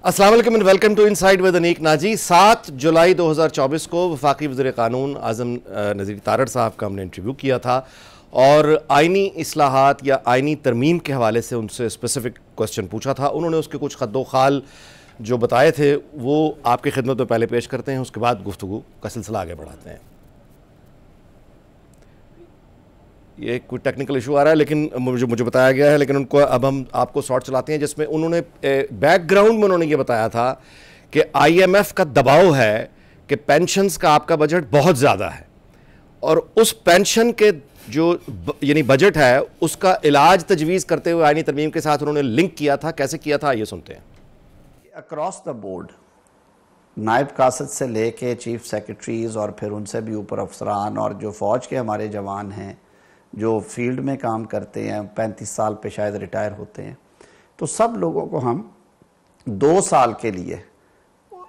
अस्सलाम वालेकुम and welcome to inside with Aneeq Naji. 7 जुलाई 2024 को वफाकी वज़ीर क़ानून आज़म नज़ीर तारड़ साहब का हमने इंटरव्यू किया था और आइनी इस्लाहात या आइनी तरमीम के हवाले से उनसे स्पेसिफिक क्वेश्चन पूछा था। उन्होंने उसके कुछ खद्दो खाल जो बताए थे वो आपकी खिदमत में पहले पेश करते हैं, उसके बाद गुफ्तगू का सिलसिला आगे बढ़ाते हैं। ये कोई टेक्निकल इशू आ रहा है लेकिन मुझे बताया गया है, लेकिन उनको अब हम आपको शॉर्ट चलाते हैं जिसमें उन्होंने बैकग्राउंड में उन्होंने ये बताया था कि IMF का दबाव है कि पेंशन्स का आपका बजट बहुत ज़्यादा है और उस पेंशन के जो यानी बजट है उसका इलाज तजवीज़ करते हुए आईनी तरमीम के साथ उन्होंने लिंक किया था। कैसे किया था ये सुनते हैं। अक्रॉस द बोर्ड नायब कासद से लेके चीफ सेक्रेटरीज और फिर उनसे भी ऊपर अफसरान और जो फ़ौज के हमारे जवान हैं जो फील्ड में काम करते हैं, 35 साल पे शायद रिटायर होते हैं, तो सब लोगों को हम 2 साल के लिए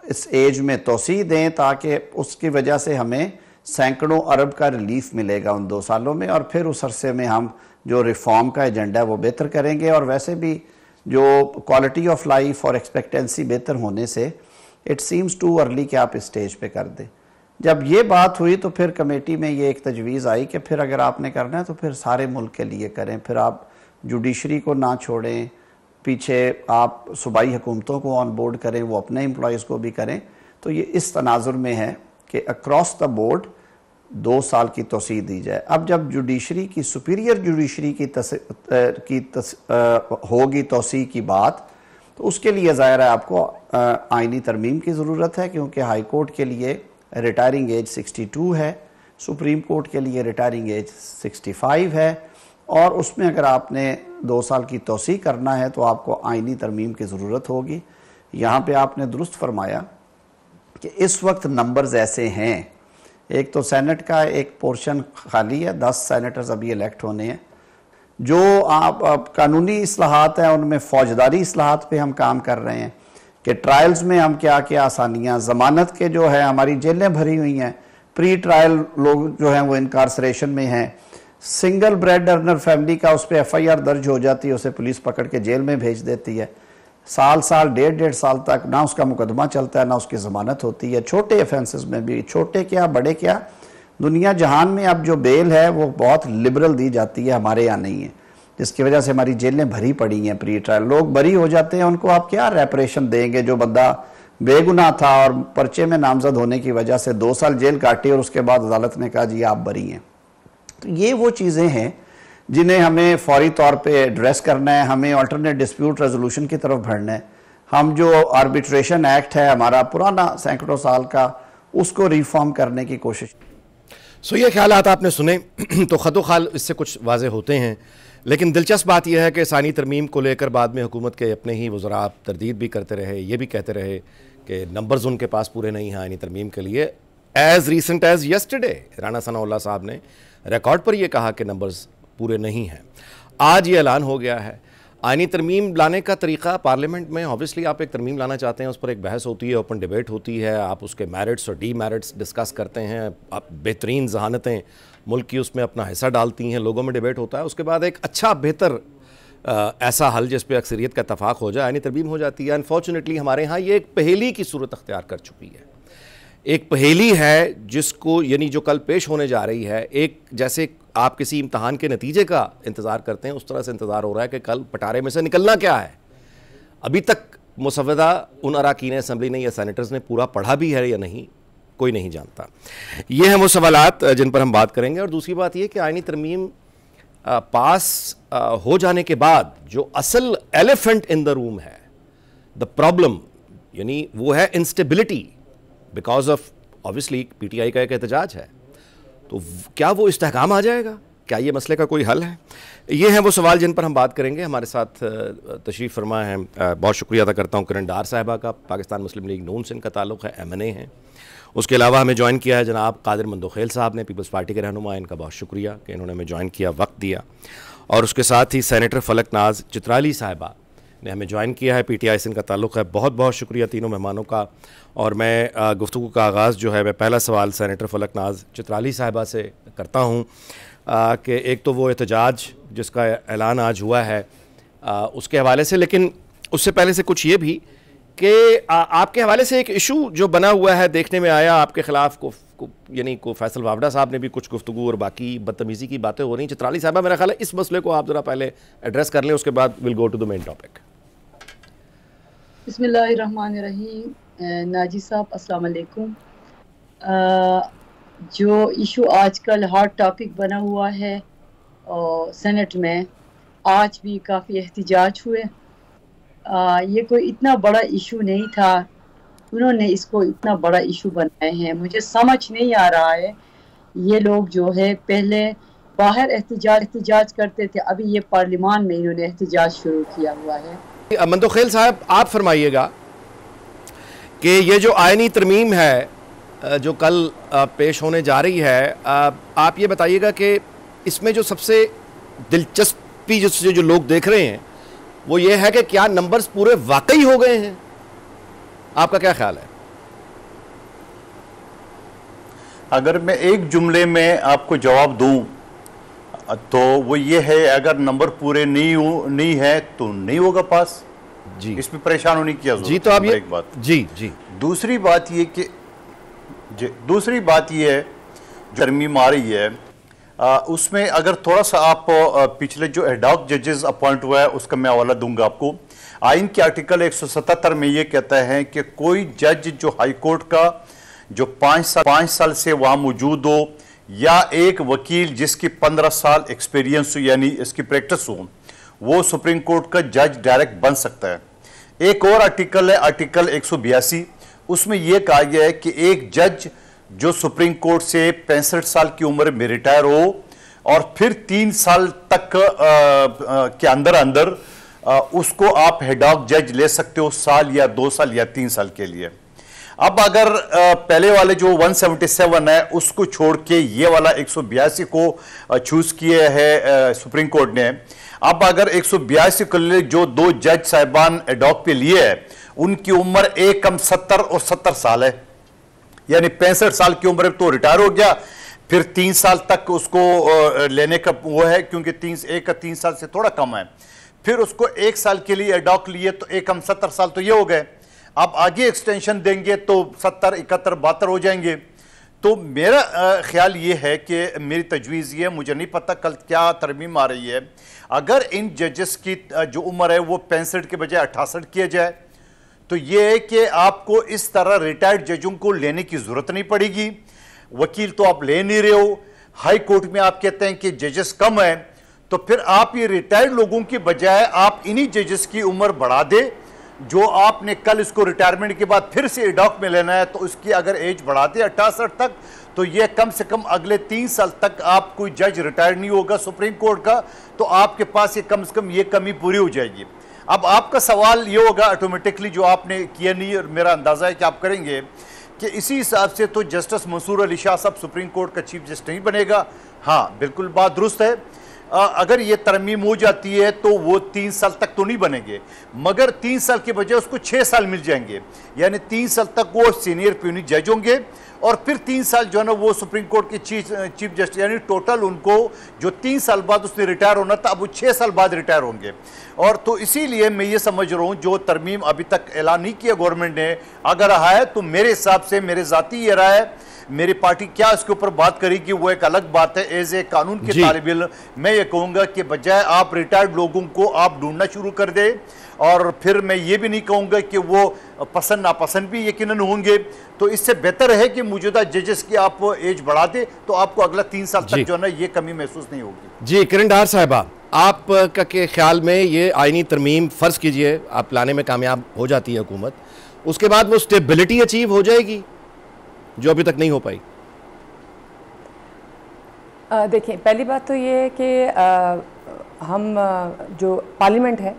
इस एज में तोसी दें ताकि उसकी वजह से हमें सैकड़ों अरब का रिलीफ मिलेगा उन 2 सालों में और फिर उस अरसे में हम जो रिफॉर्म का एजेंडा है वो बेहतर करेंगे और वैसे भी जो क्वालिटी ऑफ लाइफ और एक्सपेक्टेंसी बेहतर होने से इट सीम्स टू अर्ली कि आप इस स्टेज पे कर दें। जब ये बात हुई तो फिर कमेटी में ये एक तजवीज़ आई कि फिर अगर आपने करना है तो फिर सारे मुल्क के लिए करें, फिर आप जुडिशरी को ना छोड़ें, पीछे आप सूबाई हुकूमतों को ऑन बोर्ड करें, वो अपने एम्प्लॉयज़ को भी करें। तो ये इस तनाजुर में है कि अक्रॉस द बोर्ड 2 साल की तोसी दी जाए। अब जब जुडिशरी की सुपीरियर जुडिशरी होगी तोसी की बात, तो उसके लिए ज़ाहिर है आपको आइनी तरमीम की ज़रूरत है क्योंकि हाई कोर्ट के लिए रिटायरिंग एज 62 है, सुप्रीम कोर्ट के लिए रिटायरिंग एज 65 है और उसमें अगर आपने 2 साल की तोसी करना है तो आपको आइनी तरमीम की ज़रूरत होगी। यहाँ पे आपने दुरुस्त फरमाया कि इस वक्त नंबर्स ऐसे हैं, एक तो सेनेट का एक पोर्शन खाली है, 10 सेनेटर्स अभी इलेक्ट होने हैं। जो आप कानूनी इस्लाहात हैं उनमें फौजदारी इस्लाहात पे हम काम कर रहे हैं कि ट्रायल्स में हम क्या क्या आसानियाँ, ज़मानत के जो है हमारी जेलें भरी हुई हैं, प्री ट्रायल लोग जो हैं वो इनकारसरेशन में हैं, सिंगल ब्रेड अर्नर फैमिली का उस पर FIR दर्ज हो जाती है, उसे पुलिस पकड़ के जेल में भेज देती है, साल 1.5 साल तक ना उसका मुकदमा चलता है ना उसकी ज़मानत होती है। छोटे ऑफेंसेस में भी, छोटे क्या बड़े क्या, दुनिया जहान में अब जो बेल है वो बहुत लिबरल दी जाती है, हमारे यहाँ नहीं है, जिसकी वजह से हमारी जेलें भरी पड़ी हैं। प्री ट्रायल लोग बरी हो जाते हैं, उनको आप क्या रेपरेशन देंगे? जो बंदा बेगुनाह था और पर्चे में नामजद होने की वजह से 2 साल जेल काटी और उसके बाद अदालत ने कहा जी आप बरी हैं। तो ये वो चीज़ें हैं जिन्हें हमें फौरी तौर पे एड्रेस करना है, हमें अल्टरनेट डिस्प्यूट रेजोल्यूशन की तरफ बढ़ना है। हम जो आर्बिट्रेशन एक्ट है हमारा पुराना सैकड़ों साल का, उसको रिफॉर्म करने की कोशिश। सो ये ख्यालात आपने सुने तो खदो खाल इससे कुछ वाजे होते हैं, लेकिन दिलचस्प बात यह है कि सानी तरमीम को लेकर बाद में हुकूमत के अपने ही वज़रा तरदीद भी करते रहे, ये भी कहते रहे कि नंबर्स उनके पास पूरे नहीं हैं आईनी तरमीम के लिए। As recent as yesterday Rana Sanaullah साहब ने रिकॉर्ड पर यह कहा कि नंबर्स पूरे नहीं हैं। आज ये ऐलान हो गया है। आईनी तरमीम लाने का तरीक़ा पार्लियामेंट में, ऑब्वियसली आप एक तरमीम लाना चाहते हैं, उस पर एक बहस होती है, ओपन डिबेट होती है, आप उसके मेरिट्स और डीमेरिट्स डिस्कस करते हैं, आप बेहतरीन जहानतें मुल्क की उसमें अपना हिस्सा डालती हैं, लोगों में डिबेट होता है, उसके बाद एक अच्छा बेहतर ऐसा हल जिस पे अक्सरियत का इत्तफाक हो जाए आईनी तरमीम हो जाती है। अनफॉर्चुनेटली हमारे यहाँ ये एक पहेली की सूरत अख्तियार कर चुकी है। एक पहेली है जिसको यानी जो कल पेश होने जा रही है, एक जैसे आप किसी इम्तहान के नतीजे का इंतज़ार करते हैं उस तरह से इंतज़ार हो रहा है कि कल पटारे में से निकलना क्या है। अभी तक मुसव्वदा उन अराकीन असम्बली ने या सेनेटर्स ने पूरा पढ़ा भी है या नहीं, कोई नहीं जानता। ये हैं वो सवालात जिन पर हम बात करेंगे। और दूसरी बात ये कि आईनी तरमीम पास हो जाने के बाद जो असल एलिफेंट इन द रूम है, द प्रॉब्लम, यानी वो है instability because of obviously PTI का एक एहतजाज है। तो क्या वो इस्तेहकाम आ जाएगा? क्या ये मसले का कोई हल है? ये हैं वो सवाल जिन पर हम बात करेंगे। हमारे साथ तशरीफ़ फरमा है, बहुत शुक्रिया अदा करता हूँ किरण डार साहिबा का, पाकिस्तान मुस्लिम लीग नून से इनका ताल्लुक़ है, MNA हैं। उसके अलावा हमें ज्वाइन किया है जनाब कादिर मंदोखेल साहब ने, पीपल्स पार्टी के रहनुमा, इनका बहुत शुक्रिया कि इन्होंने हमें ज्वाइन किया, वक्त दिया। और उसके साथ ही सेनेटर फलक नाज चित्राली साहिबा ने हमें ज्वाइन किया है, PTI से इनका ताल्लुक़ है। बहुत बहुत शुक्रिया तीनों मेहमानों का। और मैं गुफ्तगू का आगाज़ जो है मैं पहला सवाल सेनेटर फलक नाज चित्राली साहिबा से करता हूँ कि एक तो वो एहतजाज जिसका ऐलान आज हुआ है उसके हवाले से, लेकिन उससे पहले से कुछ ये भी कि आपके हवाले से एक इशू जो बना हुआ है देखने में आया आपके खिलाफ यानी को फैसल वावड़ा साहब ने भी कुछ गुफ्तगू और बाकी बदतमीज़ी की बातें हो रही। चित्राली साहबा, मेरा ख्याल है इस मसले को आप ज़रा पहले एड्रेस कर लें, उसके बाद will go to the main topic. बिस्मिल्लाहिर्रहमानिर्रहीम। नाजी साहब अस्सलाम वालेकुम। जो इशू आजकल हॉट टॉपिक बना हुआ है और सेनेट में आज भी काफ़ी एहतिजाज हुए। ये कोई इतना बड़ा इशू नहीं था, उन्होंने इसको इतना बड़ा इशू बनाए हैं। मुझे समझ नहीं आ रहा है, ये लोग जो है पहले बाहर एहतिजाज करते थे, अभी ये पार्लियामान में इन्होंने एहतिजाज शुरू किया हुआ है। मंदोखेल साहब, आप फरमाइएगा कि ये जो आईनी तरमीम है जो कल पेश होने जा रही है, आप ये बताइएगा कि इसमें जो सबसे दिलचस्पी जो लोग देख रहे हैं वो ये है कि क्या नंबर्स पूरे वाकई हो गए हैं? आपका क्या ख्याल है? अगर मैं एक जुमले में आपको जवाब दूं तो वो ये है, अगर नंबर पूरे नहीं है तो नहीं होगा पास जी। इसमें परेशान होने की जरूरत जी। तो आप ये एक बात जी। दूसरी बात ये कि है जो तरमीम आ रही है उसमें अगर थोड़ा सा आप पिछले जो एडॉक जजेस अपॉइंट हुआ है उसका मैं हवाला दूंगा आपको। आइन के आर्टिकल 177 में ये कहता है कि कोई जज जो हाई कोर्ट का जो 5 साल से वहां मौजूद हो या एक वकील जिसकी 15 साल एक्सपीरियंस हो यानी इसकी प्रैक्टिस हो, वो सुप्रीम कोर्ट का जज डायरेक्ट बन सकता है। एक और आर्टिकल है आर्टिकल 182, उसमें यह कहा गया है कि एक जज जो सुप्रीम कोर्ट से 65 साल की उम्र में रिटायर हो और फिर 3 साल तक के अंदर उसको आप हेडॉक जज ले सकते हो, साल या 2 साल या 3 साल के लिए। अब अगर पहले वाले जो 177 है उसको छोड़ के ये वाला 182 को चूज किया है सुप्रीम कोर्ट ने, अब अगर 182 के लिए जो 2 जज साहिबान एडॉक पे लिए है उनकी उम्र एक कम 70 और 70 साल है, यानी 65 साल की उम्र तो रिटायर हो गया, फिर 3 साल तक उसको लेने का वो है क्योंकि 3 साल से थोड़ा कम है, फिर उसको 1 साल के लिए एडॉक लिए तो एक कम 70 साल तो ये हो गए। अब आगे एक्सटेंशन देंगे तो 70, 71, 72 हो जाएंगे। तो मेरा ख्याल ये है कि मेरी तजवीज़ ये, मुझे नहीं पता कल क्या तरमीम आ रही है, अगर इन जजेस की जो उम्र है वो 65 के बजाय 68 किया जाए तो ये है कि आपको इस तरह रिटायर्ड जजों को लेने की जरूरत नहीं पड़ेगी। वकील तो आप ले नहीं रहे हो, हाई कोर्ट में आप कहते हैं कि जजेस कम है, तो फिर आप ये रिटायर्ड लोगों के बजाय आप इन्हीं जजेस की उम्र बढ़ा दे जो आपने कल इसको रिटायरमेंट के बाद फिर से एडॉक में लेना है, तो उसकी अगर एज बढ़ा दे 68 तक, तो ये कम से कम अगले 3 साल तक आप कोई जज रिटायर नहीं होगा सुप्रीम कोर्ट का, तो आपके पास ये कम से कम ये कमी पूरी हो जाएगी। अब आपका सवाल ये होगा ऑटोमेटिकली जो आपने किया नहीं, और मेरा अंदाजा है कि आप करेंगे कि इसी हिसाब से तो जस्टिस मंसूर अली शाह साहब सुप्रीम कोर्ट का चीफ जस्टिस नहीं बनेगा। हाँ, बिल्कुल बात दुरुस्त है, अगर ये तरमीम हो जाती है तो वो 3 साल तक तो नहीं बनेंगे, मगर 3 साल के बजाय उसको 6 साल मिल जाएंगे, यानी 3 साल तक वो सीनियर प्यूनी जज होंगे और फिर 3 साल जो है ना वो सुप्रीम कोर्ट के चीफ जस्टिस, यानी टोटल उनको जो 3 साल बाद उसने रिटायर होना था अब वो 6 साल बाद रिटायर होंगे। और तो इसीलिए मैं ये समझ रहा हूँ जो तरमीम अभी तक ऐलान नहीं किया गवर्नमेंट ने, अगर रहा है तो मेरे हिसाब से, मेरे ज़ाती ये राय है, मेरी पार्टी क्या इसके ऊपर बात करेगी वो एक अलग बात है। एज ए कानून के तालिब इल्म मैं ये कहूँगा कि बजाय आप रिटायर्ड लोगों को आप ढूंढना शुरू कर दे, और फिर मैं ये भी नहीं कहूँगा कि वो पसंद नापसंद भी यकीनन होंगे, तो इससे बेहतर है कि मौजूदा जजेस की आप एज बढ़ा दे तो आपको अगला 3 साल तक जो है ना ये कमी महसूस नहीं होगी। जी, किरण डार साहिबा, आप के ख्याल में ये आईनी तरमीम फ़र्ज़ कीजिए आप लाने में कामयाब हो जाती है हुकूमत, उसके बाद वो स्टेबिलिटी अचीव हो जाएगी जो अभी तक नहीं हो पाई? देखिए, पहली बात तो ये है कि हम जो पार्लियामेंट है,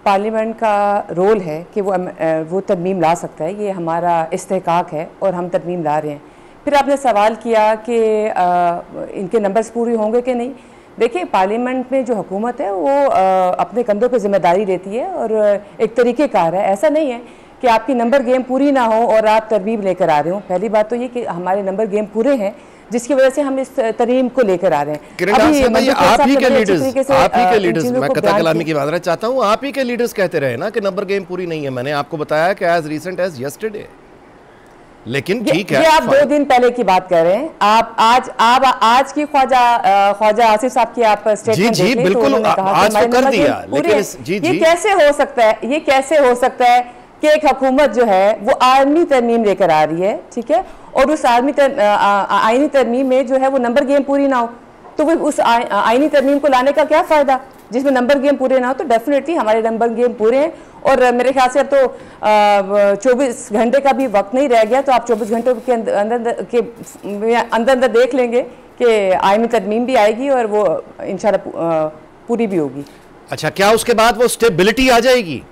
पार्लियामेंट का रोल है कि वो तरमीम ला सकता है, ये हमारा इस्तेहकाक है और हम तरमीम ला रहे हैं। फिर आपने सवाल किया कि इनके नंबर्स पूरे होंगे कि नहीं। देखिए, पार्लियामेंट में जो हुकूमत है वो अपने कंधों पे जिम्मेदारी लेती है और एक तरीक़ेकार है, ऐसा नहीं है कि आपकी नंबर गेम पूरी ना हो और आप तरमीम लेकर आ रहे हो। पहली बात तो ये कि हमारे नंबर गेम पूरे हैं, जिसकी वजह से हम इस तरमीम को लेकर आ रहे हैं। आप ही के लीडर्स, मैं कथा कलामी की माजरत चाहता हूँ, आप ही के लीडर्स कहते रहे ना कि नंबर गेम पूरी नहीं है। मैंने आपको बताया कि एज रिसेंट एज यस्टरडे, लेकिन ठीक है, ये आप 2 दिन पहले की बात कर रहे हैं। आप आज की ख्वाजा आसिफ साहब की आप स्टेटमेंट जी बिल्कुल आज तो कर दिया, लेकिन ये कैसे हो सकता है, ये कैसे हो सकता है कि एक हुकूमत जो है वो आर्मी तरमीम लेकर आ रही है, ठीक है, और उस आईनी तरमीम में जो है वो नंबर गेम पूरी ना हो, तो वो उस आईनी तरमीम को लाने का क्या फ़ायदा जिसमें नंबर गेम पूरे ना हो। तो डेफिनेटली हमारे नंबर गेम पूरे हैं, और मेरे ख्याल से अब तो 24 घंटे का भी वक्त नहीं रह गया, तो आप 24 घंटों के अंदर देख लेंगे कि आईनी तरमीम भी आएगी और वो इंशाल्लाह पूरी भी होगी। अच्छा, क्या उसके बाद वो स्टेबिलिटी आ जाएगी?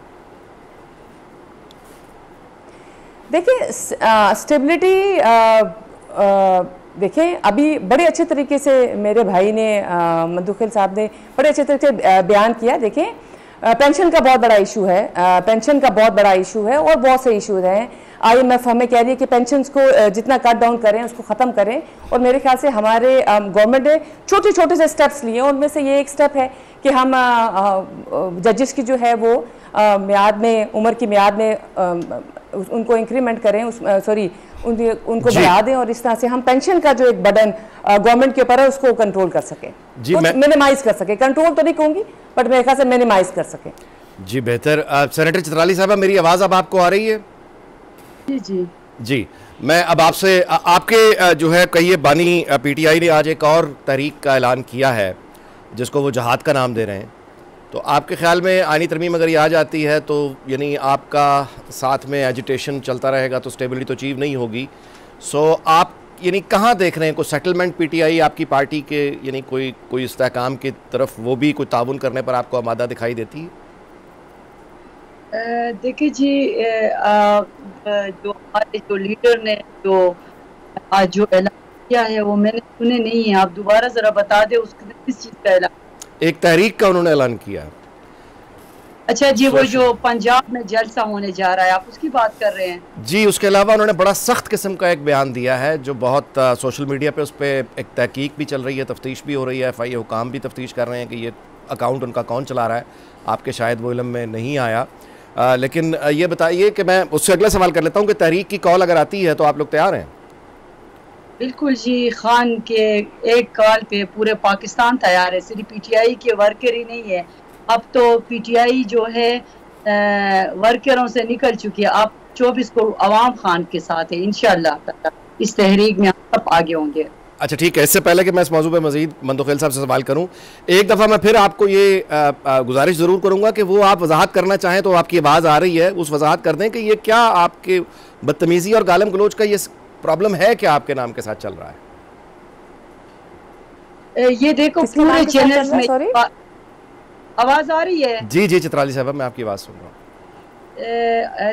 देखिए स्टेबिलिटी, देखें अभी बड़े अच्छे तरीके से मेरे भाई ने मंदुखिल साहब ने बड़े अच्छे तरीके से बयान किया। देखें पेंशन का बहुत बड़ा इशू है, पेंशन का बहुत बड़ा इशू है, और बहुत से इशूज हैं। IMF हमें कह रही है कि पेंशन्स को जितना कट डाउन करें उसको ख़त्म करें, और मेरे ख्याल से हमारे गवर्नमेंट ने छोटे छोटे से स्टेप्स लिए, उनमें से ये एक स्टेप है कि हम जजेस की जो है वो मियाद में, उम्र की मियाद में उनको इंक्रीमेंट करें, उनको बढ़ा दें, और इस तरह से हम पेंशन का जो एक बर्डन गवर्नमेंट के ऊपर है उसको कंट्रोल कर सकें, मिनिमाइज कर सकें। कंट्रोल तो नहीं कहूँगी, बट मेरे ख्याल से मिनिमाइज कर सकें। जी बेहतर। सेनेटर चित्राली साहबा, मेरी आवाज़ अब आपको आ रही है? जी, मैं अब आपसे आपके जो है कहिए, बानी PTI ने आज एक और तहरीक का ऐलान किया है जिसको वो जहाद का नाम दे रहे हैं, तो आपके ख्याल में आईनी तरमीम अगर ये आ जाती है तो यानी आपका साथ में एजिटेशन चलता रहेगा तो स्टेबिलिटी तो अचीव नहीं होगी। सो आप यानी कहाँ देख रहे हैं कोई सेटलमेंट PTI आपकी पार्टी के, यानी कोई इस्तेहकाम की तरफ वो भी कोई ताउन करने पर आपको आमादा दिखाई देती है? देखिए जी, जो हमारे जो लीडर ने जो आज जो ऐलान किया है वो मैंने सुने नहीं है, आप दोबारा जरा बता दें उसके किस चीज़ का ऐलान? एक तहरीक का उन्होंने ऐलान किया। अच्छा जी, वो जो पंजाब में जलसा होने जा रहा है, आप उसकी बात कर रहे हैं? जी, उसके अलावा उन्होंने बड़ा सख्त किस्म का एक बयान दिया है जो बहुत सोशल मीडिया पे उस पर एक तहकीक भी चल रही है, तफ्तीश भी हो रही है, FI हुकाम भी तफ्तीश कर रहे हैं कि ये अकाउंट उनका कौन चला रहा है। आपके शायद वो इल्म में नहीं आया, लेकिन ये बताइए कि मैं उससे अगला सवाल कर लेता हूँ कि तहरीक की कॉल अगर आती है तो आप लोग तैयार हैं? बिल्कुल जी, खान के एक कॉल पे पूरे पाकिस्तान तैयार है, सिर्फ PTI के वर्कर ही नहीं है। अब तो PTI जो है वर्करों से निकल चुकी है, अब 24 को अवाम खान के साथ है। इंशाअल्लाह इस तहरीक में हम सब आगे होंगे। अच्छा ठीक है, इससे पहले कि मैं इस मौजू पे मजीद मंदुखिल साहब से सवाल करूं, एक दफ़ा मैं फिर आपको ये गुजारिश ज़रूर करूंगा कि वो आप वजाहत करना चाहें तो आपकी आवाज़ आ रही है, उस वजाहत कर दें कि ये क्या आपके बदतमीज़ी और गालम गलोच का ये प्रॉब्लम है क्या आपके नाम के साथ चल रहा है? ये देखो पूरे चैनल्स में आवाज़ आ रही है। जी जी चित्राली साहब, मैं आपकी आवाज़ सुन रहा हूँ।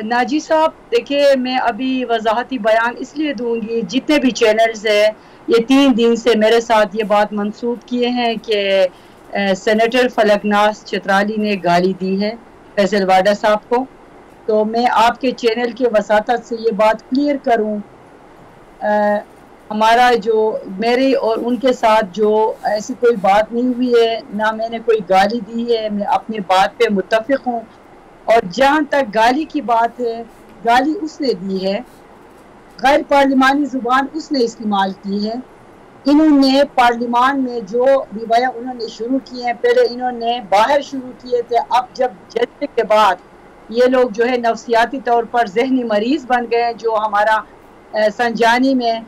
नाजी साहब देखिए, मैं अभी वजाहती बयान इसलिए दूंगी, जितने भी चैनल्स हैं ये 3 दिन से मेरे साथ ये बात मंसूब किए हैं कि सेनेटर फलकनाज चित्राली ने गाली दी है फैसल वाडा साहब को। तो मैं आपके चैनल के वसातत से ये बात क्लियर करूं, हमारा जो मेरे और उनके साथ जो ऐसी कोई बात नहीं हुई है, ना मैंने कोई गाली दी है, मैं अपनी बात पे मुत्तफिक हूँ। और जहाँ तक गाली की बात है, गाली उसने दी है, गैर पार्लिमानी ज़ुबान उसने इस्तेमाल की है। इन्होंने पार्लिमान में जो रिवाया उन्होंने शुरू किए हैं, पहले इन्होंने बाहर शुरू किए थे, अब जब जलसे के बाद ये लोग जो है नफसियाती तौर पर जहनी मरीज बन गए। जो हमारा संजानी में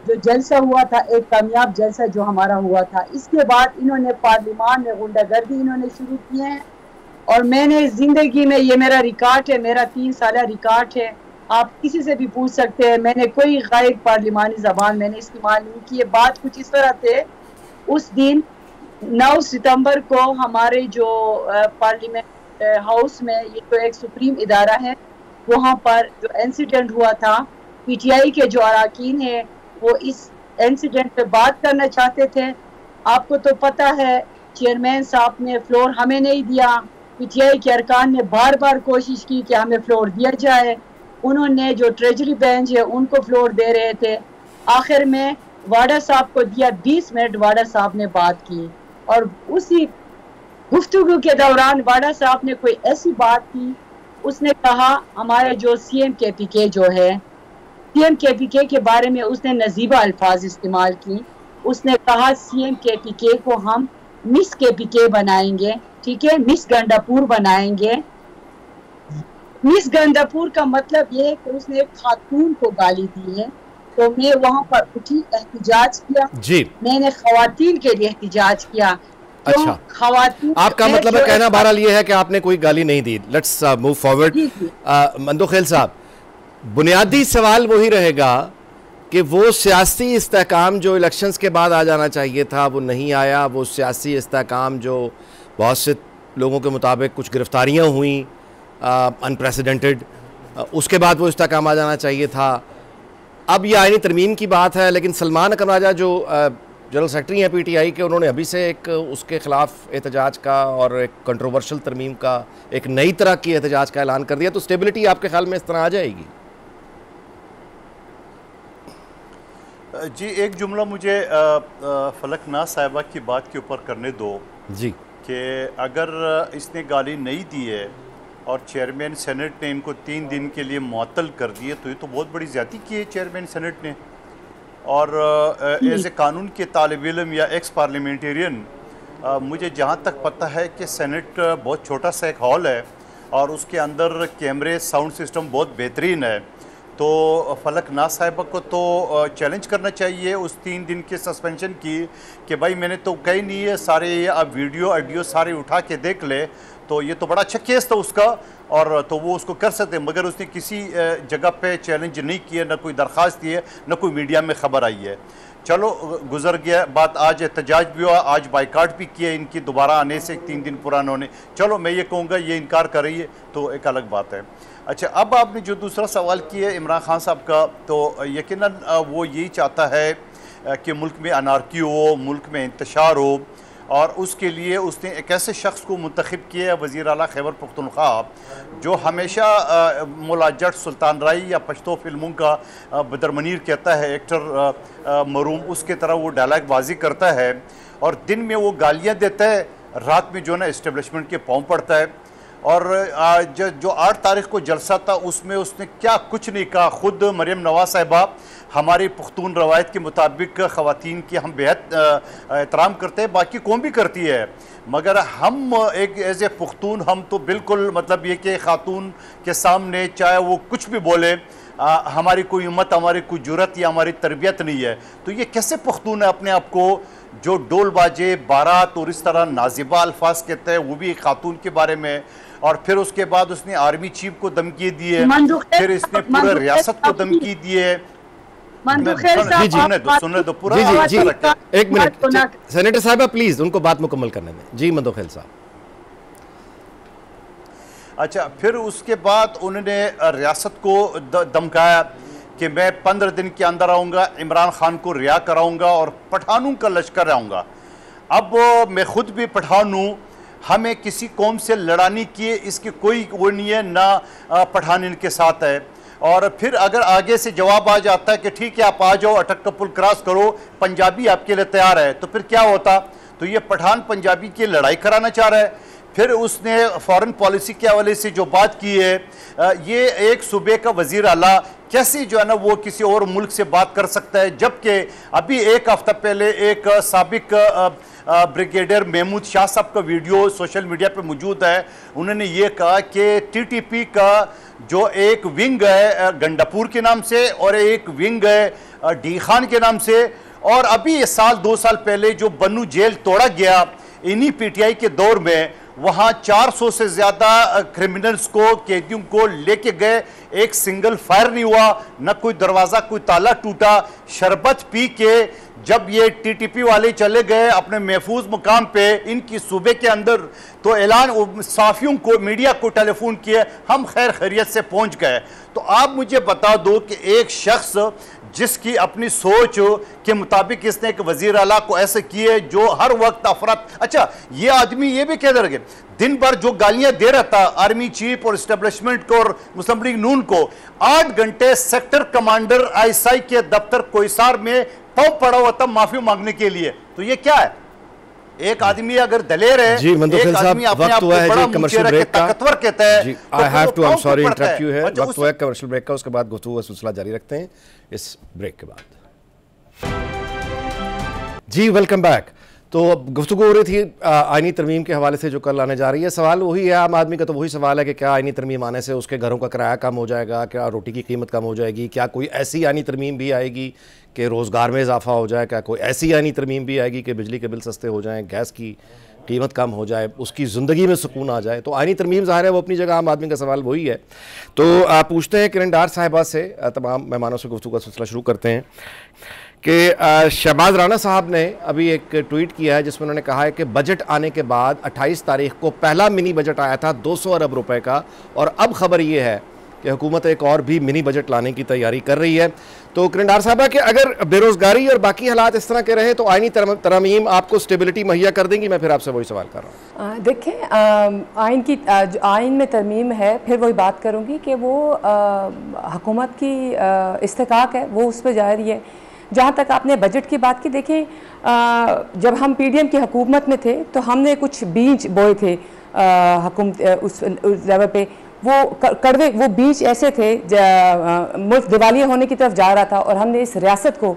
जो जलसा हुआ था, एक कामयाब जलसा जो हमारा हुआ था, इसके बाद इन्होंने पार्लिमान में गुंडागर्दी इन्होंने शुरू किए हैं। और मैंने ज़िंदगी में, ये मेरा रिकॉर्ड है, मेरा 3 साल रिकॉर्ड है, आप किसी से भी पूछ सकते हैं, मैंने कोई गैर पार्लिमानी ज़बान मैंने इस्तेमाल नहीं की है। बात कुछ इस तरह थे, उस दिन 9 सितंबर को हमारे जो पार्लियामेंट हाउस में, ये तो एक सुप्रीम इदारा है, वहाँ पर जो इंसिडेंट हुआ था, PTI के जो अरकान हैं वो इस इंसिडेंट पे बात करना चाहते थे। आपको तो पता है चेयरमैन साहब ने फ्लोर हमें नहीं दिया, PTI के अरकान ने बार बार कोशिश की कि हमें फ्लोर दिया जाए, उन्होंने जो ट्रेजरी बेंच है उनको फ्लोर दे रहे थे। आखिर में वाडा साहब को दिया। 20 मिनट वाडा साहब ने बात की और उसी गुफ्तगू के दौरान वाडा साहब ने कोई ऐसी बात की, उसने कहा हमारे जो CM KPK जो है, CM KPK के बारे में उसने नजीबा अल्फाज इस्तेमाल की। उसने कहा CM KPK को हम मिस KPK बनाएंगे, ठीक है, मिस गंडापुर बनाएंगे। मिस गंडापुर का मतलब ये है कि उसने एक खातून को गाली दी है। तो मैं वहां पर उठी, एहतिजाज किया जी, मैंने खवातीन के लिए एहतिजाज किया। अच्छा, खवातीन, आपका मतलब है कहना बहरहाल ये है कि आपने कोई गाली नहीं दी। Let's move forward. मंदोखेल साहब, बुनियादी सवाल वही रहेगा कि वो सियासी इस्तेहकाम जो इलेक्शंस के बाद आ जाना चाहिए था वो नहीं आया। वो सियासी इस्तेहकाम जो बहुत से लोगों के मुताबिक कुछ गिरफ्तारियां हुई अनप्रेसिडेंटेड, उसके बाद वो इस्तेहकाम आ जाना चाहिए था। अब ये आईनी तरमीम की बात है, लेकिन सलमान अकरम राजा जो जनरल सेक्रेटरी हैं PTI के, उन्होंने अभी से एक उसके ख़िलाफ़ एहतजाज का और एक कंट्रोवर्शियल तरमीम का, एक नई तरह की एहतजाज का ऐलान कर दिया। तो स्टेबिलिटी आपके ख्याल में इस तरह आ जाएगी? जी, एक जुमला मुझे फलकनाज साहिबा की बात के ऊपर करने दो जी, कि अगर इसने गाली नहीं दी है और चेयरमैन सेनेट ने इनको 3 दिन के लिए मुअत्तल कर दिए, तो ये तो बहुत बड़ी ज़्यादती की है चेयरमैन सेनेट ने। और एज ए कानून के तालिब इल्म या एक्स पार्लियामेंटेरियन, मुझे जहाँ तक पता है कि सेनेट बहुत छोटा सा एक हॉल है और उसके अंदर कैमरे, साउंड सिस्टम बहुत बेहतरीन है। तो फलकनाज साहिबा को तो चैलेंज करना चाहिए उस 3 दिन के सस्पेंशन की, कि भाई मैंने तो कही नहीं है, सारे आप वीडियो ऑडियो सारे उठा के देख ले। तो ये तो बड़ा अच्छा केस था उसका, और तो वो उसको कर सकते, मगर उसने किसी जगह पे चैलेंज नहीं किया, ना कोई दरख्वास्त की है, ना कोई मीडिया में ख़बर आई है। चलो गुजर गया बात। आज एहतजाज भी हुआ, आज बाइकाट भी किया इनकी दोबारा आने से 3 दिन पुराना होने। चलो मैं ये कहूँगा ये इनकार कर रही है तो एक अलग बात है। अच्छा, अब आपने जो दूसरा सवाल किया इमरान खान साहब का, तो यकीनन वो यही चाहता है कि मुल्क में अनारकी हो, मुल्क में इंतशार हो, और उसके लिए उसने एक ऐसे शख्स को मुंतखब किया है वज़ीर आला खैबर पख्तूनख्वा, जो हमेशा मौला जट सुल्तान राई या पश्तो फिल्मों का बदरमनीर कहता है एक्टर मरूम, उसके तरह वो डायलॉग बाजी करता है और दिन में वो गालियाँ देता है, रात में जो है ना इस्टेब्लिशमेंट के पाँव पड़ता है। और जो 8 तारीख को जलसा था उसमें उसने क्या कुछ नहीं कहा। ख़ुद मरियम नवाज साहिबा हमारी पुख्तून रवायत के मुताबिक ख़वातीन की हम बेहद एहतराम करते हैं, बाकी कौम भी करती है, मगर हम एक एज ए पुख्तून हम तो बिल्कुल मतलब ये कि ख़ातून के सामने चाहे वो कुछ भी बोले, हमारी कोई हिम्मत, हमारी कोई जुरत या हमारी तरबियत नहीं है। तो ये कैसे पुख्तून है अपने आप को, जो डोल बाजे, बारात और इस तरह नाजिबा अल्फाज कहते हैं, वो भी एक खातून के बारे में। और फिर उसके बाद उसने आर्मी चीफ को धमकी दी है, फिर इसने पूरे रियासत को धमकी दी है। सुनने दो पूरा। जी, एक मिनट सेनेटर साहब प्लीज उनको बात मुकम्मल करने दें। जी मंदोखेल साहब। अच्छा, फिर उसके बाद उन्होंने रियासत को धमकाया कि मैं 15 दिन के अंदर आऊँगा, इमरान खान को रिहा कराऊँगा और पठानों का लश्कर आऊँगा। अब मैं खुद भी पठान हूँ, हमें किसी कौम से लड़ाने की इसकी कोई वो नहीं है, ना पठान इनके साथ है। और फिर अगर आगे से जवाब आ जाता है कि ठीक है आप आ जाओ, अटक का पुल क्रॉस करो, पंजाबी आपके लिए तैयार है, तो फिर क्या होता? तो ये पठान पंजाबी की लड़ाई कराना चाह रहा है। फिर उसने फॉरेन पॉलिसी के हवाले से जो बात की है, ये एक सूबे का वजीर आला कैसे जो है ना वो किसी और मुल्क से बात कर सकता है, जबकि अभी एक हफ्ता पहले एक साबिक ब्रिगेडियर महमूद शाह साहब का वीडियो सोशल मीडिया पे मौजूद है। उन्होंने ये कहा कि टीटीपी का जो एक विंग है गंडापुर के नाम से और एक विंग है डी खान के नाम से, और अभी ये 2 साल पहले जो बन्नू जेल तोड़ा गया इन्हीं पीटीआई के दौर में, वहाँ 400 से ज़्यादा क्रिमिनल्स को, कैदियों को लेके गए, एक सिंगल फायर नहीं हुआ, न कोई दरवाज़ा कोई ताला टूटा। शरबत पी के जब ये टीटीपी वाले चले गए अपने महफूज मुकाम पे इनकी सूबे के अंदर, तो ऐलान साफियों को, मीडिया को टेलीफोन किए, हम खैर खैरियत से पहुंच गए। तो आप मुझे बता दो कि एक शख्स जिसकी अपनी सोच के मुताबिक इसने एक वजीर आला को ऐसे किए जो हर वक्त अफरात, अच्छा ये आदमी ये भी कह रहे दिन भर जो गालियां दे रहा था आर्मी चीफ और एस्टेब्लिशमेंट को और मुस्लिम लीग नून को, 8 घंटे सेक्टर कमांडर आईएसआई के दफ्तर कोहिसार में पाँव पड़ा हुआ तब माफी मांगने के लिए। तो ये क्या है? एक आदमी अगर दलेर है, जी मंदोखिल साहब, वक्त हुआ है जी कमर्शियल ब्रेक का। ताकतवर कहता है जी, I have to, I am sorry interrupt you है, वक्त हुआ है कमर्शियल ब्रेक का, उसके बाद गुफ्तगू का सिलसिला जारी रखते हैं इस ब्रेक के बाद। जी वेलकम बैक। तो गुफ्तगू हो रही थी आईनी तरमीम के हवाले से जो कल आने जा रही है। सवाल वही है, आम आदमी का तो वही सवाल है कि क्या आईनी तरमीम आने से उसके घरों का किराया कम हो जाएगा, क्या रोटी की कीमत कम हो जाएगी, क्या कोई ऐसी आईनी तरमीम भी आएगी कि रोज़गार में इजाफा हो जाए, क्या कोई ऐसी आईनी तरमीम भी आएगी कि बिजली के बिल सस्ते हो जाएँ, गैस की कीमत कम हो जाए, उसकी ज़िंदगी में सुकून आ जाए। तो आईनी तरमीम ज़ाहिर है वो अपनी जगह, आम आदमी का सवाल वही है। तो आप पूछते हैं किरण डार साहिबा से, तमाम मेहमानों से गुफ्तगू का सिलसिला शुरू करते हैं कि शहबाज राना साहब ने अभी एक ट्वीट किया है जिसमें उन्होंने कहा है कि बजट आने के बाद 28 तारीख को पहला मिनी बजट आया था 200 अरब रुपए का, और अब खबर ये है कि हुकूमत एक और भी मिनी बजट लाने की तैयारी कर रही है। तो किरण डार साहबा कि अगर बेरोजगारी और बाकी हालात इस तरह के रहे तो आईनी तरमीम आपको स्टेबिलिटी मुहैया कर देंगी? मैं फिर आपसे वही सवाल कर रहा हूँ। देखिए, आइन में तरमीम है, फिर वही बात करूँगी कि वो हुकूमत की इस्तेकाक है, वो उस पर जारी है। जहाँ तक आपने बजट की बात की, देखिए जब हम पीडीएम की हुकूमत में थे तो हमने कुछ बीज बोए थे हुकूमत उस लेवल पे, वो कड़वे वो बीज ऐसे थे, मुल्क दिवालिया होने की तरफ जा रहा था, और हमने इस रियासत को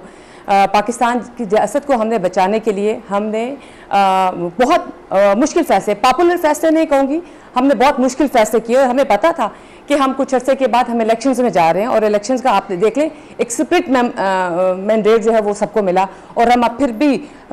पाकिस्तान की रियासत को हमने बचाने के लिए हमने बहुत मुश्किल फैसले, पॉपुलर फैसले नहीं कहूँगी, हमने बहुत मुश्किल फैसले किए। और हमें पता था कि हम कुछ अरसे के बाद हम इलेक्शंस में जा रहे हैं, और इलेक्शंस का आप देख लें एक स्प्लिट मैंडेट जो है वो सबको मिला, और हम अब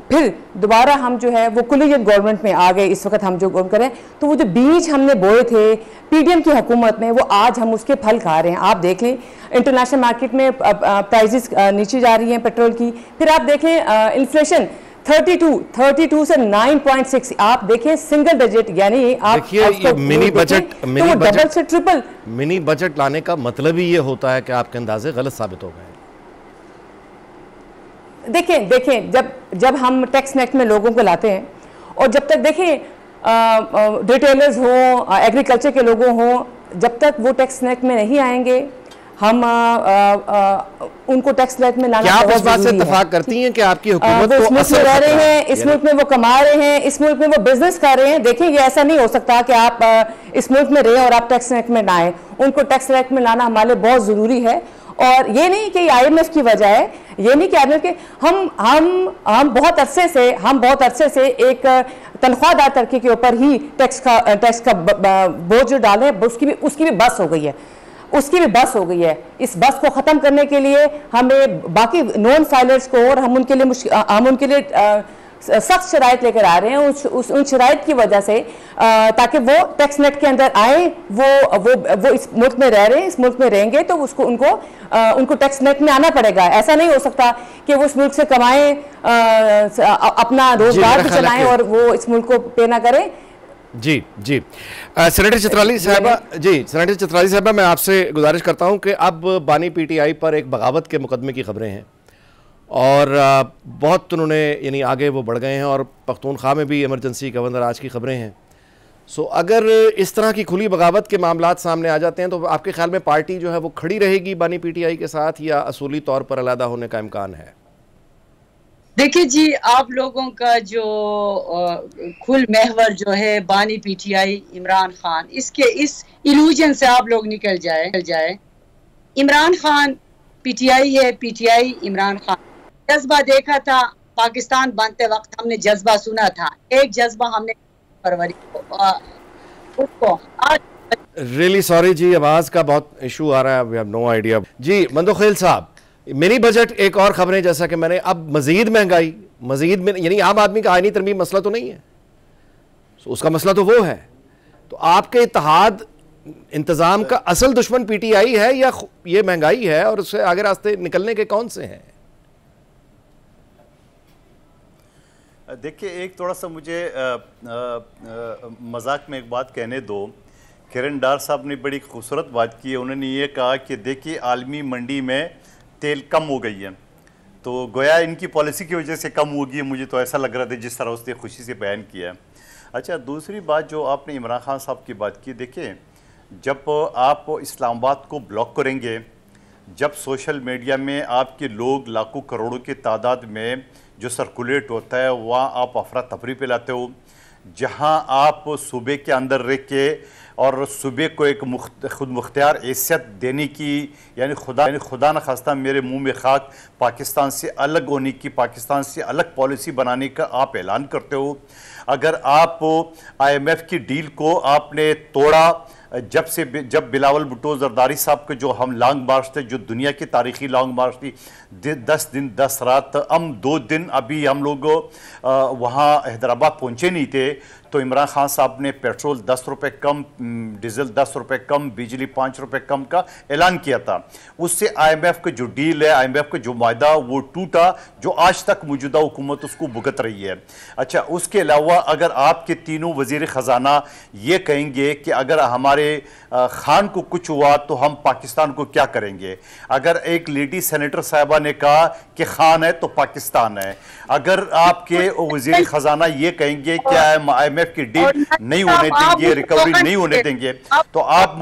फिर दोबारा हम जो है वो कोलिशन गवर्नमेंट में आ गए। इस वक्त हम जो गवर्नमेंट करें, तो वो जो बीज हमने बोए थे पीडीएम की हुकूमत में, वो आज हम उसके फल खा रहे हैं। आप देख लें इंटरनेशनल मार्केट में प्राइजेस नीचे जा रही हैं पेट्रोल की, फिर आप देखें इन्फ्लेशन 32 से 9.6, आप देखें सिंगल डिजिट, यानी आप देखिए मिनी डबल से ट्रिपल मिनी बजट लाने का मतलब ही ये होता है कि आपके अंदाजे गलत साबित हो गए। देखें जब हम टैक्स नेट में लोगों को लाते हैं, और जब तक देखें रिटेलर्स हों, एग्रीकल्चर के लोगों हों, जब तक वो टैक्स नेट में नहीं आएंगे, हम उनको टैक्स नेट में लाना। क्या आप इस बात से इत्तेफाक करती हैं कि आपकी हुकूमत इस मुल्क में रह रहे हैं, इस मुल्क में वो कमा रहे हैं, इस मुल्क में वो बिजनेस कर रहे हैं? देखिए ये ऐसा नहीं हो सकता कि आप इस मुल्क में रहे और आप टैक्स नेट में ना आए। उनको टैक्स नेट में लाना हमारे लिए बहुत ज़रूरी है। और ये नहीं कि IMF की वजह है, ये नहीं कि IMF के हम बहुत अरसे से एक तनख्वाहदार तबके के ऊपर ही टैक्स का बोझ जो डालें, उसकी भी बस हो गई है। इस बस को ख़त्म करने के लिए हमें बाकी नॉन फाइलर्स को, और हम उनके लिए सख्त शराइत लेकर आ रहे हैं, उन शराइत की वजह से, ताकि वो टैक्स नेट के अंदर आए, वो इस मुल्क में रह रहे हैं, इस मुल्क में रहेंगे तो उनको टैक्स नेट में आना पड़ेगा। ऐसा नहीं हो सकता कि वो इस मुल्क से कमाएं, अपना रोजगार भी चलाएं और वो इस मुल्क को पे ना करें। जी सेनेटर चित्राली साहबा, मैं आपसे गुजारिश करता हूं कि अब बानी PTI पर एक बगावत के मुकदमे की खबरें हैं, और बहुत उन्होंने यानी आगे वो बढ़ गए हैं, और पख्तूनख्वा में भी इमरजेंसी गवर्नर आज की खबरें हैं। सो अगर इस तरह की खुली बगावत के मामलात सामने आ जाते हैं तो आपके ख्याल में पार्टी जो है वो खड़ी रहेगी बानी PTI के साथ, या असूली तौर पर अलहदा होने का इम्कान है? देखिए जी, आप लोगों का जो खुल महवर जो है बानी PTI इमरान खान, इसके इस इल्यूजन से आप लोग निकल जाए। इमरान खान PTI है, PTI इमरान खान। जज्बा देखा था पाकिस्तान बनते वक्त, हमने जज्बा सुना था, एक जज्बा हमने फरवरी को उसको आज। रियली सॉरी जी, आवाज का बहुत इशू आ रहा है, वी हैव नो आइडिया। जी मंदोखिल साहब, मिनी बजट एक और खबरें, जैसा कि मैंने, अब मजीद महंगाई, यानी आम आदमी का आईनी तरमीम मसला तो नहीं है, उसका मसला तो वो है। तो आपके इत्तेहाद इंतजाम का असल दुश्मन PTI है या ये महंगाई है, और उससे आगे रास्ते निकलने के कौन से हैं? देखिए एक थोड़ा सा मुझे मजाक में एक बात कहने दो। किरण डार साहब ने बड़ी खूबसूरत बात की है। उन्होंने ये कहा कि देखिए आलमी मंडी में तेल कम हो गई है, तो गोया इनकी पॉलिसी की वजह से कम होगी, मुझे तो ऐसा लग रहा था जिस तरह उसने खुशी से बयान किया है। अच्छा, दूसरी बात जो आपने इमरान खान साहब की बात की, देखिए जब आप इस्लामाबाद को ब्लॉक करेंगे जब सोशल मीडिया में आपके लोग लाखों करोड़ों की तादाद में जो सर्कुलेट होता है वहाँ आप अफरा तफरी पे लाते हो, जहाँ आप सूबे के अंदर रह के और सूबे को एक खुद मुख्तियार हैसियत देने की, यानी खुदा न खास्ता मेरे मुंह में खाक, पाकिस्तान से अलग होने की, पाकिस्तान से अलग पॉलिसी बनाने का आप ऐलान करते हो। अगर आप IMF की डील को आपने तोड़ा, जब बिलावल भुट्टो जरदारी साहब के जो हम लॉन्ग मार्च थे, जो दुनिया की तारीखी लॉन्ग मार्च थी, 10 दिन 10 रात, हम 2 दिन अभी हम लोग वहाँ हैदराबाद पहुँचे नहीं थे, तो इमरान खान साहब ने पेट्रोल 10 रुपये कम, डीजल 10 रुपये कम, बिजली 5 रुपये कम का ऐलान किया था। उससे IMF का जो डील है, IMF का जो वायदा वो टूटा, जो आज तक मौजूदा हुकूमत उसको भुगत रही है। अच्छा, उसके अलावा अगर आपके तीनों वजीर ख़जाना ये कहेंगे कि अगर हमारे खान को कुछ हुआ तो हम पाकिस्तान को क्या करेंगे, अगर एक लेडी सेनेटर साहिबा ने कहा कि खान है तो पाकिस्तान है, अगर आपके वजीर ख़जाना ये कहेंगे कि IMF की डील नहीं होने देंगे, रिकवरी नहीं होने देंगे, तो आप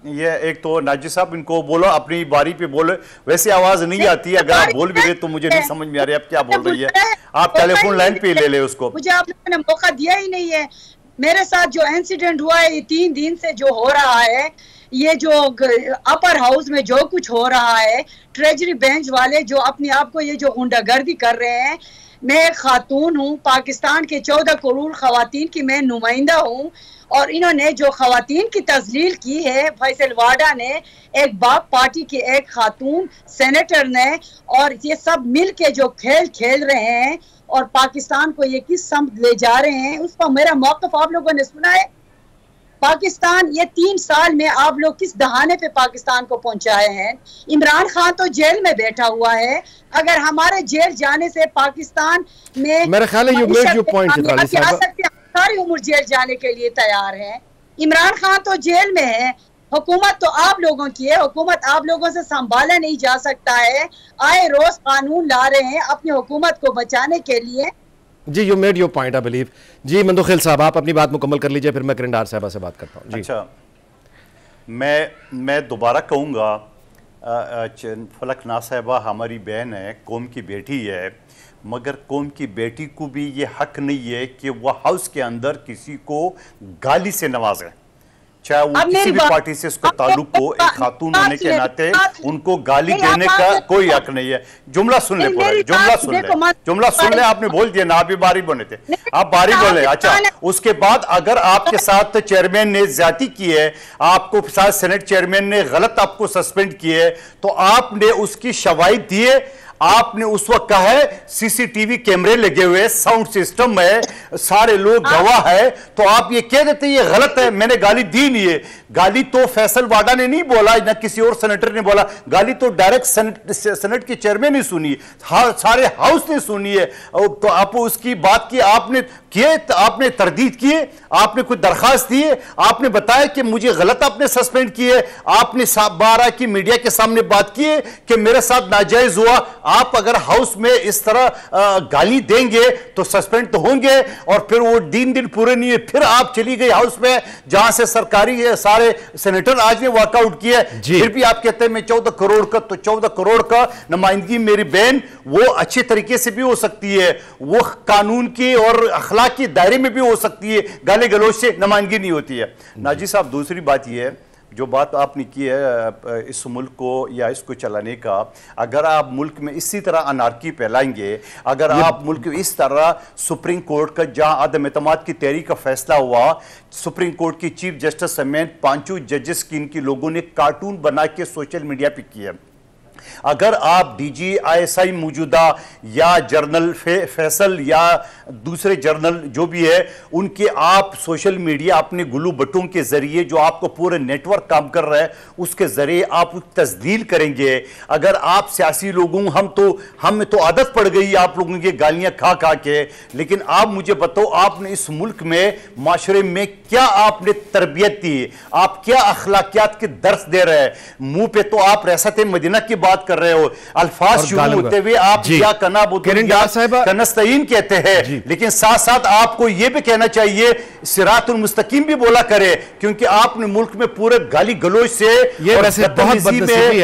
ये एक तो नाजिर साहब इनको बोलो, अपनी बारी पे बोलो, वैसे आवाज नहीं आती, अगर आप बोल भी रहे तो मुझे नहीं समझ में आ रही आप क्या बोल रही है, आप टेलीफोन लाइन पे ले ले उसको। मुझे आपने मौका दिया ही नहीं है। मेरे साथ जो इंसिडेंट हुआ है, ये 3 दिन से जो हो रहा है, ये जो अपर हाउस में जो कुछ हो रहा है, ट्रेजरी बेंच वाले जो अपने आप को ये जो गुंडागर्दी कर रहे हैं, मैं एक खातून हूँ, पाकिस्तान के 14 करोड़ खवातीन की मैं नुमाइंदा हूँ, और इन्होंने जो खवातीन की तजलील की है, फैसल वाडा ने, एक बाप पार्टी की एक खातून सेनेटर ने, और ये सब मिल के जो खेल खेल रहे हैं और पाकिस्तान को ये किस समत ले जा रहे हैं, उस पर मेरा मौक़िफ़ आप लोगों ने सुना है। पाकिस्तान ये 3 साल में आप लोग किस दहाने पे पाकिस्तान को पहुंचाए हैं। इमरान खान तो जेल में बैठा हुआ है, अगर हमारे जेल जाने से पाकिस्तान में मेरा ख्याल है यू मेड योर पॉइंट, सारी उम्र जेल जाने के लिए तैयार है। इमरान खान तो जेल में है, हुकूमत तो आप लोगों की है, हुकूमत आप लोगों से संभाला नहीं जा सकता है। आए रोज कानून ला रहे हैं अपनी हुकूमत को बचाने के लिए। जी, you made your point I believe. जी मंदोखिल साहब, आप अपनी बात मुकम्मल कर लीजिए, फिर मैं किरंडार साहबा से बात करता हूँ। अच्छा, मैं दोबारा कहूँगा, फलक ना साहिबा हमारी बहन है, कौम की बेटी है, मगर कौम की बेटी को भी ये हक नहीं है कि वह हाउस के अंदर किसी को गाली से नवाजे, चाहे वो किसी भी पार्टी से उसका ताल्लुक हो। एक खातून होने के नाते उनको गाली देने का कोई हक नहीं है। जुमला सुन ले, पूरा जुमला सुन ले, आपने बोल दिया ना, अभी बारी बोले थे, आप बारी बोले। अच्छा, उसके बाद अगर आपके साथ चेयरमैन ने ज्यादती की है, आपको साथ सेनेट चेयरमैन ने गलत आपको सस्पेंड किए है, तो आपने उसकी शवाहिद दी है। आपने उस वक्त कहा है CCTV कैमरे लगे हुए, साउंड सिस्टम है, सारे लोग गवाह है, तो आप ये कह देते ये गलत है, मैंने गाली दी नहीं है। गाली तो फैसल वाडा ने नहीं बोला, ना किसी और सेनेटर ने बोला, गाली तो डायरेक्ट सेनेट के चेयरमैन ने सुनी है, सारे हाउस ने सुनी है। तो आप उसकी बात की, आपने किए, आपने तरदीद किए, आपने कोई दरखास्त दी है, आपने बताया कि मुझे गलत आपने सस्पेंड किए, आपने 12 की मीडिया के सामने बात की है कि मेरे साथ नाजायज हुआ। आप अगर हाउस में इस तरह गाली देंगे तो सस्पेंड तो होंगे, और फिर वो 3 दिन पूरे नहीं है, फिर आप चली गई हाउस में जहां से सरकारी सारे सेनेटर आज ने वॉकआउट किया, फिर भी आप कहते हैं मैं 14 करोड़ का, तो 14 करोड़ का नुमाइंदगी मेरी बहन वो अच्छे तरीके से भी हो सकती है, वो कानून की और अखलाक के दायरे में भी हो सकती है, गाली गलौज से नुमाइंदगी नहीं होती है। नाजी साहब, दूसरी बात यह है, जो बात आपने की है इस मुल्क को या इसको चलाने का, अगर आप मुल्क में इसी तरह अनारकी फैलाएंगे, अगर आप मुल्क में इस तरह सुप्रीम कोर्ट का जहां आदम एतमाद की तहरीक का फैसला हुआ, सुप्रीम कोर्ट की चीफ जस्टिस समेत 5 जजेस की इनकी लोगों ने कार्टून बना के सोशल मीडिया पे किया, अगर आप DG ISI मौजूदा या जर्नल फैसल या दूसरे जर्नल जो भी है, उनके आप सोशल मीडिया अपने गुल्लू बट्टों के जरिए जो आपको पूरे नेटवर्क काम कर रहा है उसके जरिए आप तस्दील करेंगे। अगर आप सियासी लोगों, हमें तो आदत पड़ गई आप लोगों की गालियां खा खा के, लेकिन आप मुझे बताओ आपने इस मुल्क में माशरे में क्या आपने तरबियत दी, आप क्या अखलाकियात के दर्स दे रहे हैं? मुंह पे तो आप रियासत मदीना की बात कर रहे हो, अल्फाज शुरू होते हुए आप या कनस्तईन कहते हैं, लेकिन साथ साथ आपको यह भी कहना चाहिए सिरातुल मुस्तकीम भी बोला करे, क्योंकि आपने मुल्क में पूरे गाली गलोच से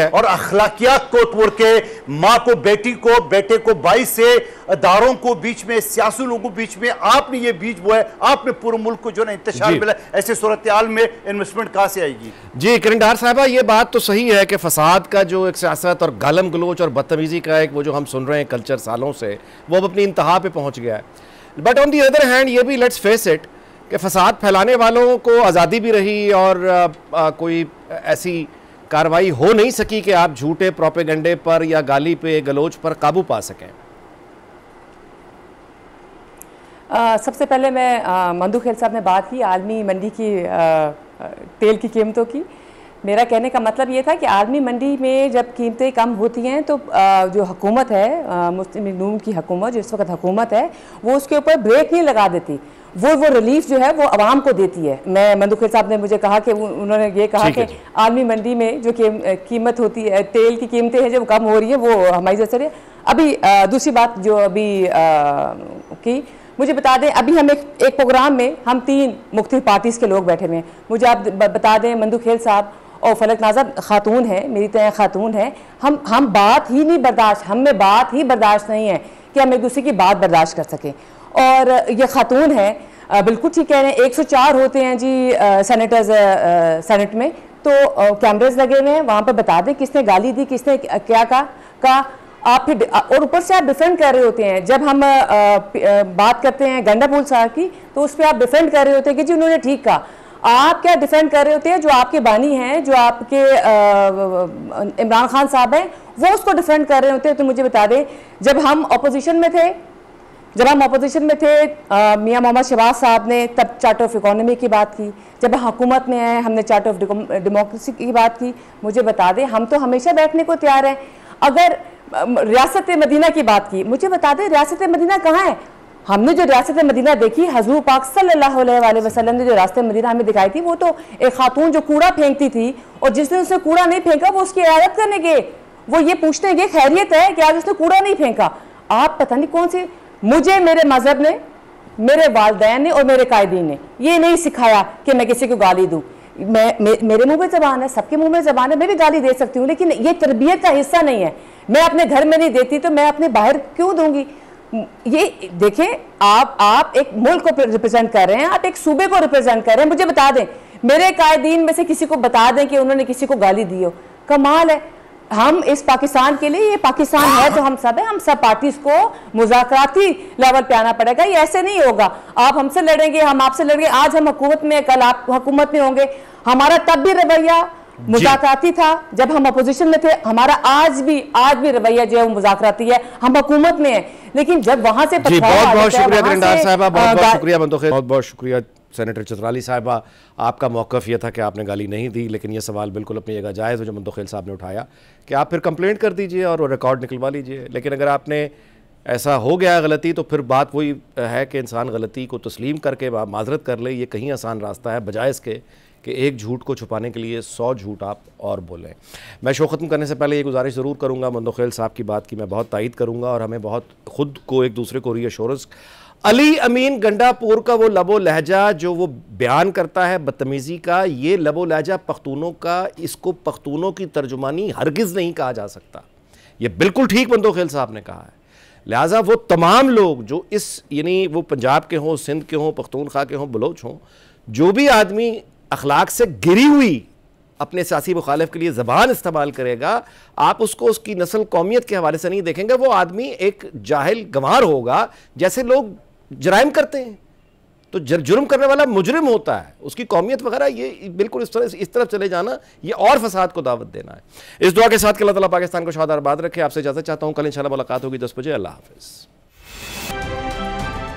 और अखलाकियात को तोड़ के माँ को बेटी को, बेटे को भाई से, अदारों को बीच में, सियासी लोगों को बीच में आपने ये बीज बोया, आपने पूरे मुल्क को जो ना इंतशार मिला, ऐसे सूरत हाल में इन्वेस्टमेंट कहां से आएगी? जी किरण डार साहबा, ये बात तो सही है कि फसाद का जो एक सियासत और गालम गलोच और बदतमीजी का एक वो जो हम सुन रहे हैं कल्चर सालों से, वो अब अपनी इंतहा पे पहुंच गया है। But on the other hand ये भी लेट्स फेस इट कि फसाद फैलाने वालों को आज़ादी भी रही और कोई ऐसी कार्रवाई हो नहीं सकी कि आप झूठे प्रोपेगेंडे पर या गाली पे गलोच पर काबू पा सकें। सबसे पहले मैं मंदू खेल साहब ने बात की आलमी मंडी की तेल की कीमतों की। मेरा कहने का मतलब ये था कि आलमी मंडी में जब कीमतें कम होती हैं तो जो हुकूमत है, मुस्लिम लीग नून की हुकूमत, जो इस वक्त हुकूमत है, वो उसके ऊपर ब्रेक नहीं लगा देती, वो रिलीफ जो है वो आवाम को देती है। मैं मंदू खेल साहब ने मुझे कहा कि उन्होंने ये कहा कि आलमी मंडी में जो कीमत होती है, तेल की कीमतें हैं जो कम हो रही है, वो हमारी वजह से। अभी दूसरी बात जो अभी की मुझे बता दें, अभी हम एक प्रोग्राम में हम 3 मुख्तलिफ पार्टीज़ के लोग बैठे हुए हैं। मुझे आप बता दें, मंदू खेल साहब और फलक नाज़ा खातून है, मेरी तरह खातून है, हम बात ही नहीं बर्दाश्त, हम में बात ही बर्दाश्त नहीं है कि हम एक दूसरे की बात बर्दाश्त कर सकें। और ये खातून है, बिल्कुल ठीक कह रहे हैं, 104 होते हैं जी सेनेटर्स सेनेट में, तो कैमरेज लगे हुए हैं, वहाँ पर बता दें किसने गाली दी, किसने क्या कहा। आप फिर और ऊपर से आप डिफेंड कर रहे होते हैं। जब हम बात करते हैं गंडापुल साहब की, तो उस पर आप डिफेंड कर रहे होते हैं कि जी उन्होंने ठीक कहा। आप क्या डिफेंड कर रहे होते हैं? जो आपके बानी हैं, जो आपके इमरान खान साहब हैं, वो उसको डिफेंड कर रहे होते हैं। तो मुझे बता दें, जब हम अपोजिशन में थे, मियां मोहम्मद शहबाज साहब ने तब चार्टर ऑफ इकोनॉमी की बात की। जब हम हुकूमत में आए, हमने चार्टर ऑफ डेमोक्रेसी की बात की। मुझे बता दें, हम तो हमेशा बैठने को तैयार हैं। अगर रियासत मदीना की बात की, मुझे बता दें रियासत मदीना कहाँ है? हमने जो रियासत मदीना देखी, हजूर पाक सल्लल्लाहु अलैहि वसल्लम ने जो रास्ते मदीना हमें दिखाई थी, वो तो एक खातून जो कूड़ा फेंकती थी और जिसने उसने कूड़ा नहीं फेंका वो उसकी इयादत करने गए, वो ये पूछने गए खैरियत है कि आज उसने कूड़ा नहीं फेंका। आप पता नहीं कौन सी, मुझे मेरे मजहब ने, मेरे वालिदैन ने और मेरे कायदीन ने ये नहीं सिखाया कि मैं किसी को गाली दूँ। मेरे मुंह में ज़बान है, सबके मुंह में ज़बान है, मैं भी गाली दे सकती हूँ, लेकिन ये तरबियत का हिस्सा नहीं है। मैं अपने घर में नहीं देती तो मैं अपने बाहर क्यों दूंगी? ये देखें, आप एक मुल्क को रिप्रेजेंट कर रहे हैं, आप एक सूबे को रिप्रेजेंट कर रहे हैं। मुझे बता दें, मेरे कायदीन में से किसी को बता दें कि उन्होंने किसी को गाली दी हो। कमाल है। हम इस पाकिस्तान के लिए, ये पाकिस्तान है तो हम सब है, हम सब पार्टीज को मुज़ाकराती लेवल पे आना पड़ेगा। ये ऐसे नहीं होगा, आप हमसे लड़ेंगे, हम आपसे लड़ेंगे। आज हम हुकूमत में, कल आप हुकूमत में होंगे। हमारा तब भी रवैया मुज़ाकराती था जब हम अपोजिशन में थे, हमारा आज भी रवैया जो है वो मुज़ाकराती है। हम हुकूमत में है, लेकिन जब वहां से बहुत शुक्रिया गिरंदार साहबा, बहुत शुक्रिया मंदोखेल, बहुत शुक्रिया सेनेटर चतराली साहिबा। आपका मौक़िफ़ यह था कि आपने गाली नहीं दी, लेकिन यह सवाल बिल्कुल अपनी जगह जायज़ है जो मंदोखेल साहब ने उठाया कि आप फिर कंप्लेंट कर दीजिए और रिकॉर्ड निकलवा लीजिए। लेकिन अगर आपने ऐसा हो गया गलती, तो फिर बात वही है कि इंसान गलती को तस्लीम करके माजरत कर ले। ये कहीं आसान रास्ता है, बजाय इसके कि एक झूठ को छुपाने के लिए 100 झूठ आप और बोलें। मैं शो ख़त्म करने से पहले ये गुजारिश ज़रूर करूँगा, मंदोखेल साहब की बात की मैं बहुत तायद करूँगा और हमें बहुत ख़ुद को एक दूसरे को रीअश्योरेंस, अली अमीन गंडापुर का वो लबो लहजा जो वो बयान करता है बदतमीज़ी का, ये लबो लहजा पख्तूनों का, इसको पख्तूनों की तर्जुमानी हरगिज़ नहीं कहा जा सकता। ये बिल्कुल ठीक मंदोखेल साहब ने कहा है। लिहाजा वो तमाम लोग जो इस, यानी वो पंजाब के हों, सिंध के हों, पख्तूनख्वा के हों, बलोच हों, जो भी आदमी अखलाक से गिरी हुई अपने सियासी मुखालिफ के लिए ज़बान इस्तेमाल करेगा, आप उसको उसकी नस्ल कौमियत के हवाले से नहीं देखेंगे। वो आदमी एक जाहिल गंवार होगा, जैसे लोग जराइम करते हैं तो जुर्म करने वाला मुजरिम होता है, उसकी कौमियत वगैरह, ये बिल्कुल इस तरफ चले जाना, ये और फसाद को दावत देना है। इस दुआ के साथ कि अल्लाह ताला पाकिस्तान को शाद और आबाद रखे। आपसे इजाज़त चाहता हूँ, कल इंशाल्लाह मुलाकात होगी 10 बजे। अल्लाह हाफ़िज़।